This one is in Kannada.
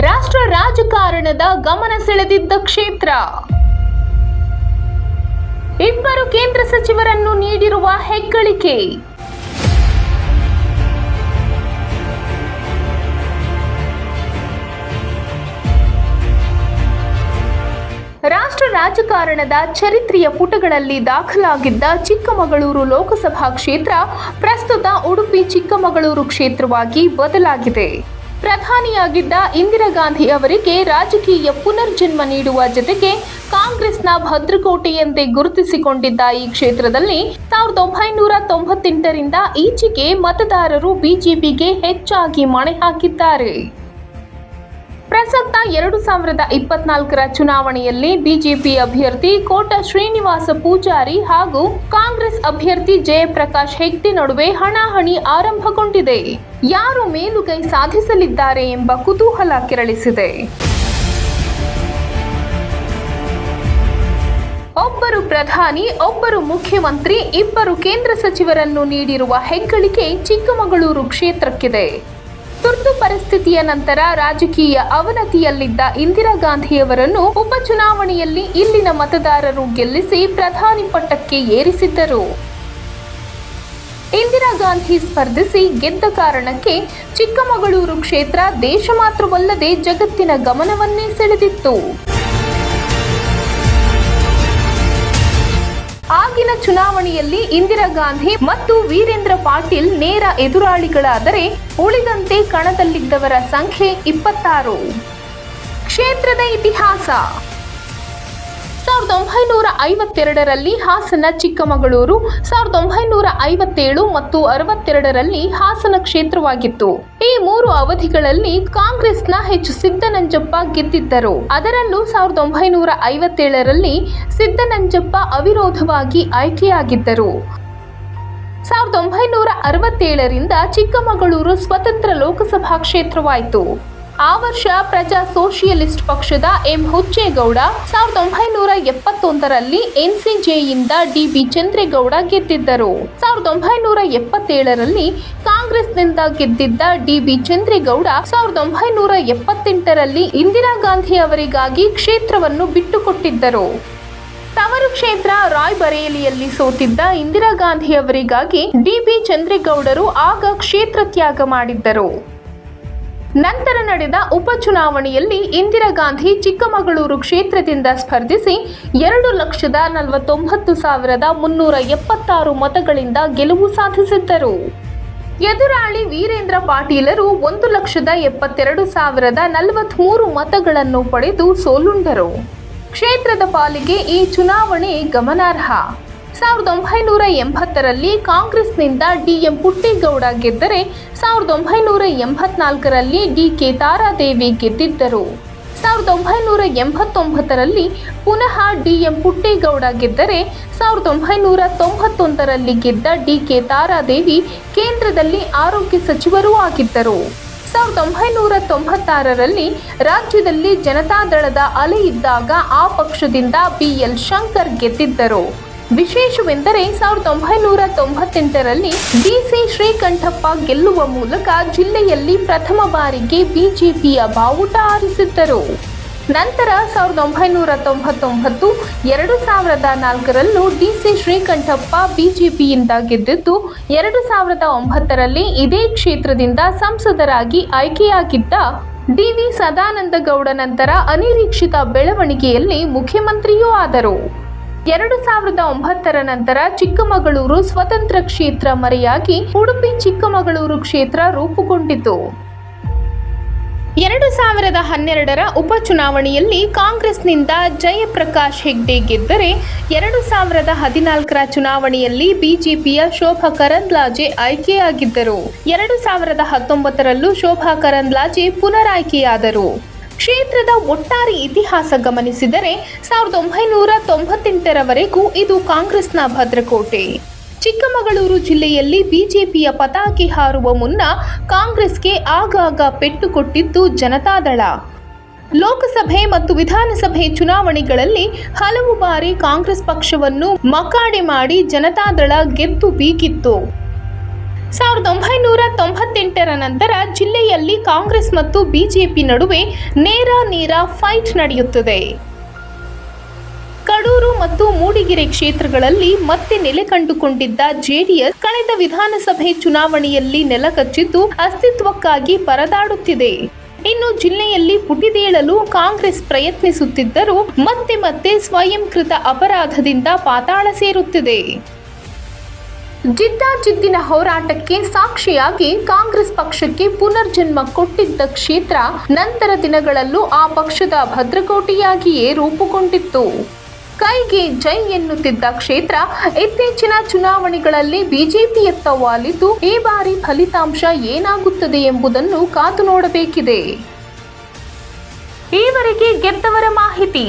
ರಾಷ್ಟ್ರ ರಾಜಕಾರಣದ ಗಮನ ಸೆಳೆದಿದ್ದ ಕ್ಷೇತ್ರ. ಇಬ್ಬರು ಕೇಂದ್ರ ಸಚಿವರನ್ನು ನೀಡಿರುವ ಹೆಗ್ಗಳಿಕೆ. ರಾಷ್ಟ್ರ ರಾಜಕಾರಣದ ಚರಿತ್ರೆಯ ಪುಟಗಳಲ್ಲಿ ದಾಖಲಾಗಿದ್ದ ಚಿಕ್ಕಮಗಳೂರು ಲೋಕಸಭಾ ಕ್ಷೇತ್ರ ಪ್ರಸ್ತುತ ಉಡುಪಿ ಚಿಕ್ಕಮಗಳೂರು ಕ್ಷೇತ್ರವಾಗಿ ಬದಲಾಗಿದೆ. ಪ್ರಧಾನಿಯಾಗಿದ್ದ ಇಂದಿರಾ ಗಾಂಧಿ ಅವರಿಗೆ ರಾಜಕೀಯ ಪುನರ್ಜನ್ಮ ನೀಡುವ ಜೊತೆಗೆ ಕಾಂಗ್ರೆಸ್ನ ಭದ್ರಕೋಟೆಯಂತೆ ಗುರುತಿಸಿಕೊಂಡಿದ್ದ ಈ ಕ್ಷೇತ್ರದಲ್ಲಿ 1998ರಿಂದ ಈಚೆಗೆ ಮತದಾರರು ಬಿಜೆಪಿಗೆ ಹೆಚ್ಚಾಗಿ ಮಣೆ ಹಾಕಿದ್ದಾರೆ. ಪ್ರಸಕ್ತ 2024ರ ಚುನಾವಣೆಯಲ್ಲಿ ಬಿಜೆಪಿ ಅಭ್ಯರ್ಥಿ ಕೋಟ ಶ್ರೀನಿವಾಸ ಪೂಜಾರಿ ಹಾಗೂ ಕಾಂಗ್ರೆಸ್ ಅಭ್ಯರ್ಥಿ ಜಯಪ್ರಕಾಶ್ ಹೆಗ್ಡೆ ನಡುವೆ ಹಣಾಹಣಿ ಆರಂಭಗೊಂಡಿದೆ. ಯಾರು ಮೇಲುಗೈ ಸಾಧಿಸಲಿದ್ದಾರೆ ಎಂಬ ಕುತೂಹಲ ಕೆರಳಿಸಿದೆ. ಒಬ್ಬರು ಪ್ರಧಾನಿ, ಒಬ್ಬರು ಮುಖ್ಯಮಂತ್ರಿ, ಇಬ್ಬರು ಕೇಂದ್ರ ಸಚಿವರನ್ನು ನೀಡಿರುವ ಹೆಗ್ಗಳಿಕೆ ಚಿಕ್ಕಮಗಳೂರು ಕ್ಷೇತ್ರಕ್ಕಿದೆ. ತುರ್ತು ಪರಿಸ್ಥಿತಿಯ ನಂತರ ರಾಜಕೀಯ ಅವನತಿಯಲ್ಲಿದ್ದ ಇಂದಿರಾ ಗಾಂಧಿಯವರನ್ನು ಉಪಚುನಾವಣೆಯಲ್ಲಿ ಇಲ್ಲಿನ ಮತದಾರರು ಗೆಲ್ಲಿಸಿ ಪ್ರಧಾನಿ ಪಟ್ಟಕ್ಕೆ ಏರಿಸಿದ್ದರು. ಇಂದಿರಾ ಗಾಂಧಿ ಸ್ಪರ್ಧಿಸಿ ಗೆದ್ದ ಕಾರಣಕ್ಕೆ ಚಿಕ್ಕಮಗಳೂರು ಕ್ಷೇತ್ರ ದೇಶ ಮಾತ್ರವಲ್ಲದೆ ಜಗತ್ತಿನ ಗಮನವನ್ನೇ ಸೆಳೆದಿತ್ತು. ಆಗಿನ ಚುನಾವಣೆಯಲ್ಲಿ ಇಂದಿರಾ ಗಾಂಧಿ ಮತ್ತು ವೀರೇಂದ್ರ ಪಾಟೀಲ್ ನೇರ ಎದುರಾಳಿಗಳಾದರೆ ಉಳಿದಂತೆ ಕಣದಲ್ಲಿದ್ದವರ ಸಂಖ್ಯೆ 26. ಕ್ಷೇತ್ರದ ಇತಿಹಾಸ. 1952ರಲ್ಲಿ ಹಾಸನ ಚಿಕ್ಕಮಗಳೂರು, 1957 ಮತ್ತು 62ರಲ್ಲಿ ಹಾಸನ ಕ್ಷೇತ್ರವಾಗಿತ್ತು. ಈ 3 ಅವಧಿಗಳಲ್ಲಿ ಕಾಂಗ್ರೆಸ್ನ ಸಿದ್ದನಂಜಪ್ಪ ಗೆದ್ದಿದ್ದರು. ಅದರಲ್ಲೂ 1957ರಲ್ಲಿ ಸಿದ್ದನಂಜಪ್ಪ ಅವಿರೋಧವಾಗಿ ಆಯ್ಕೆಯಾಗಿದ್ದರು. 1967ರಿಂದ ಚಿಕ್ಕಮಗಳೂರು ಸ್ವತಂತ್ರ ಲೋಕಸಭಾ ಕ್ಷೇತ್ರವಾಯಿತು. ಆ ವರ್ಷ ಪ್ರಜಾ ಸೋಷಿಯಲಿಸ್ಟ್ ಪಕ್ಷದ ಎಂ ಹುಚ್ಚೇಗೌಡ, 1971ರಲ್ಲಿ ಎನ್ಸಿಜೆಯಿಂದ ಡಿಬಿ ಚಂದ್ರೇಗೌಡ ಗೆದ್ದಿದ್ದರು. 1977ರಲ್ಲಿ ಕಾಂಗ್ರೆಸ್ನಿಂದ ಗೆದ್ದಿದ್ದ ಡಿಬಿ ಚಂದ್ರೇಗೌಡ 1978ರಲ್ಲಿ ಇಂದಿರಾ ಗಾಂಧಿ ಅವರಿಗಾಗಿ ಕ್ಷೇತ್ರವನ್ನು ಬಿಟ್ಟುಕೊಟ್ಟಿದ್ದರು. ತವರು ಕ್ಷೇತ್ರ ರಾಯ್ಬರೇಲಿಯಲ್ಲಿ ಸೋತಿದ್ದ ಇಂದಿರಾ ಗಾಂಧಿ ಅವರಿಗಾಗಿ ಡಿಬಿ ಚಂದ್ರೇಗೌಡರು ಆಗ ಕ್ಷೇತ್ರ ತ್ಯಾಗ ಮಾಡಿದ್ದರು. ನಂತರ ನಡೆದ ಉಪಚುನಾವಣೆಯಲ್ಲಿ ಇಂದಿರಾ ಗಾಂಧಿ ಚಿಕ್ಕಮಗಳೂರು ಕ್ಷೇತ್ರದಿಂದ ಸ್ಪರ್ಧಿಸಿ 2,49,376 ಮತಗಳಿಂದ ಗೆಲುವು ಸಾಧಿಸಿದ್ದರು. ಎದುರಾಳಿ ವೀರೇಂದ್ರ ಪಾಟೀಲರು 1,72,043 ಮತಗಳನ್ನು ಪಡೆದು ಸೋಲುಂಡರು. ಕ್ಷೇತ್ರದ ಪಾಲಿಗೆ ಈ ಚುನಾವಣೆ ಗಮನಾರ್ಹ. 1980ರಲ್ಲಿ ಕಾಂಗ್ರೆಸ್ನಿಂದ ಡಿಎಂ ಪುಟ್ಟೇಗೌಡ ಗೆದ್ದರೆ 1984ರಲ್ಲಿ ಡಿಕೆ ತಾರಾದೇವಿ ಗೆದ್ದಿದ್ದರು. 1989ರಲ್ಲಿ ಪುನಃ ಡಿಎಂ ಪುಟ್ಟೇಗೌಡ ಗೆದ್ದರೆ 1991ರಲ್ಲಿ ಗೆದ್ದ ಡಿಕೆ ತಾರಾದೇವಿ ಕೇಂದ್ರದಲ್ಲಿ ಆರೋಗ್ಯ ಸಚಿವರೂ ಆಗಿದ್ದರು. 1996ರಲ್ಲಿ ರಾಜ್ಯದಲ್ಲಿ ಜನತಾದಳದ ಅಲೆ ಇದ್ದಾಗ ಆ ಪಕ್ಷದಿಂದ ಬಿಎಲ್ ಶಂಕರ್ ಗೆದ್ದಿದ್ದರು. ವಿಶೇಷವೆಂದರೆ 1998ರಲ್ಲಿ ಡಿಸಿ ಶ್ರೀಕಂಠಪ್ಪ ಗೆಲ್ಲುವ ಮೂಲಕ ಜಿಲ್ಲೆಯಲ್ಲಿ ಪ್ರಥಮ ಬಾರಿಗೆ ಬಿಜೆಪಿಯ ಬಾವುಟ ಆರಿಸಿದ್ದರು. ನಂತರ 1999, 2004ರಲ್ಲೂ ಡಿಸಿ ಶ್ರೀಕಂಠಪ್ಪ ಬಿಜೆಪಿಯಿಂದ ಗೆದ್ದಿದ್ದು 2009ರಲ್ಲಿ ಇದೇ ಕ್ಷೇತ್ರದಿಂದ ಸಂಸದರಾಗಿ ಆಯ್ಕೆಯಾಗಿದ್ದ ಡಿವಿ ಸದಾನಂದಗೌಡ ನಂತರ ಅನಿರೀಕ್ಷಿತ ಬೆಳವಣಿಗೆಯಲ್ಲಿ ಮುಖ್ಯಮಂತ್ರಿಯೂ ಆದರು. 2009ರ ನಂತರ ಚಿಕ್ಕಮಗಳೂರು ಸ್ವತಂತ್ರ ಕ್ಷೇತ್ರ ಮರೆಯಾಗಿ ಉಡುಪಿ ಚಿಕ್ಕಮಗಳೂರು ಕ್ಷೇತ್ರ ರೂಪುಗೊಂಡಿತು. 2012ರ ಉಪಚುನಾವಣೆಯಲ್ಲಿ ಕಾಂಗ್ರೆಸ್ನಿಂದ ಜಯಪ್ರಕಾಶ್ ಹೆಗ್ಡೆ ಗೆದ್ದರೆ 2014ರ ಚುನಾವಣೆಯಲ್ಲಿ ಬಿಜೆಪಿಯ ಶೋಭಾ ಕರಂದ್ಲಾಜೆ ಆಯ್ಕೆಯಾಗಿದ್ದರು. 2019ರಲ್ಲೂ ಶೋಭಾ ಕರಂದ್ಲಾಜೆ ಪುನರಾಯ್ಕೆಯಾದರು. ಕ್ಷೇತ್ರದ ಒಟ್ಟಾರೆ ಇತಿಹಾಸ ಗಮನಿಸಿದರೆ 1998ರವರೆಗೂ ಇದು ಕಾಂಗ್ರೆಸ್ನ ಭದ್ರಕೋಟೆ. ಚಿಕ್ಕಮಗಳೂರು ಜಿಲ್ಲೆಯಲ್ಲಿ ಬಿಜೆಪಿಯ ಪತಾಕೆ ಹಾರುವ ಮುನ್ನ ಕಾಂಗ್ರೆಸ್ಗೆ ಆಗಾಗ ಪೆಟ್ಟು ಕೊಟ್ಟಿದ್ದು ಜನತಾದಳ. ಲೋಕಸಭೆ ಮತ್ತು ವಿಧಾನಸಭೆ ಚುನಾವಣೆಗಳಲ್ಲಿ ಹಲವು ಬಾರಿ ಕಾಂಗ್ರೆಸ್ ಪಕ್ಷವನ್ನು ಮಕಾಡೆ ಮಾಡಿ ಜನತಾದಳ ಗೆದ್ದು ಬೀಗಿತ್ತು. 1998ರ ನಂತರ ಜಿಲ್ಲೆಯಲ್ಲಿ ಕಾಂಗ್ರೆಸ್ ಮತ್ತು ಬಿಜೆಪಿ ನಡುವೆ ನೇರ ಫೈಟ್ ನಡೆಯುತ್ತದೆ. ಕಡೂರು ಮತ್ತು ಮೂಡಿಗೆರೆ ಕ್ಷೇತ್ರಗಳಲ್ಲಿ ಮತ್ತೆ ನೆಲೆ ಕಂಡುಕೊಂಡಿದ್ದ ಜೆಡಿಎಸ್ ಕಳೆದ ವಿಧಾನಸಭೆ ಚುನಾವಣೆಯಲ್ಲಿ ನೆಲಕಚ್ಚಿದ್ದು ಅಸ್ತಿತ್ವಕ್ಕಾಗಿ ಪರದಾಡುತ್ತಿದೆ. ಇನ್ನು ಜಿಲ್ಲೆಯಲ್ಲಿ ಪುಟಿದೇಳಲು ಕಾಂಗ್ರೆಸ್ ಪ್ರಯತ್ನಿಸುತ್ತಿದ್ದರೂ ಮತ್ತೆ ಸ್ವಯಂಕೃತ ಅಪರಾಧದಿಂದ ಪಾತಾಳ ಸೇರುತ್ತಿದೆ. ಜಿದ್ದಾಜಿದ್ದಿನ ಹೋರಾಟಕ್ಕೆ ಸಾಕ್ಷಿಯಾಗಿ ಕಾಂಗ್ರೆಸ್ ಪಕ್ಷಕ್ಕೆ ಪುನರ್ಜನ್ಮ ಕೊಟ್ಟಿದ್ದ ಕ್ಷೇತ್ರ ನಂತರ ದಿನಗಳಲ್ಲೂ ಆ ಪಕ್ಷದ ಭದ್ರಕೋಟೆಯಾಗಿಯೇ ರೂಪುಗೊಂಡಿತ್ತು. ಕೈಗೆ ಜೈ ಎನ್ನುತ್ತಿದ್ದ ಕ್ಷೇತ್ರ ಇತ್ತೀಚಿನ ಚುನಾವಣೆಗಳಲ್ಲಿ ಬಿಜೆಪಿಯತ್ತ ವಾಲಿದ್ದು ಈ ಬಾರಿ ಫಲಿತಾಂಶ ಏನಾಗುತ್ತದೆ ಎಂಬುದನ್ನು ಕಾದು ನೋಡಬೇಕಿದೆ. ಈವರೆಗೆ ಗೆದ್ದವರ ಮಾಹಿತಿ.